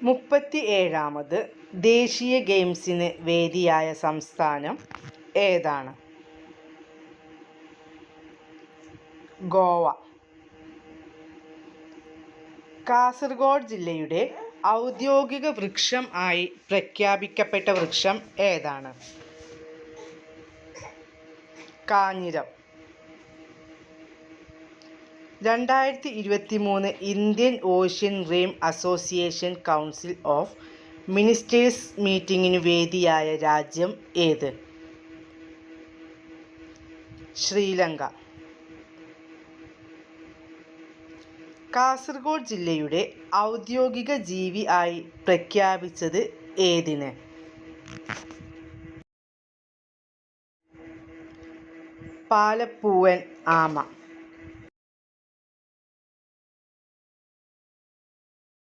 37ാമത് ദേശീയ ഗെയിംസിന് വേദിയായ സംസ്ഥാനം ഏതാണ്? ഗോവ. കാസർഗോഡ് ജില്ലയുടെ ഔദ്യോഗിക വൃക്ഷം ആയി പ്രഖ്യാപിക്കപ്പെട്ട വൃക്ഷം ഏതാണ്? കാഞ്ഞിരം. 2023 Indian Ocean rim association council of ministers മീറ്റിംഗിനു വേദിയായ രാജ്യം ഏത്? ശ്രീലങ്ക. കാസർഗോഡ് ജില്ലയുടെ ഔദ്യോഗിക ജീവി ആയി പ്രഖ്യാപിച്ചത് ഏതിനെ? പാലപ്പൂവൻ ആമ.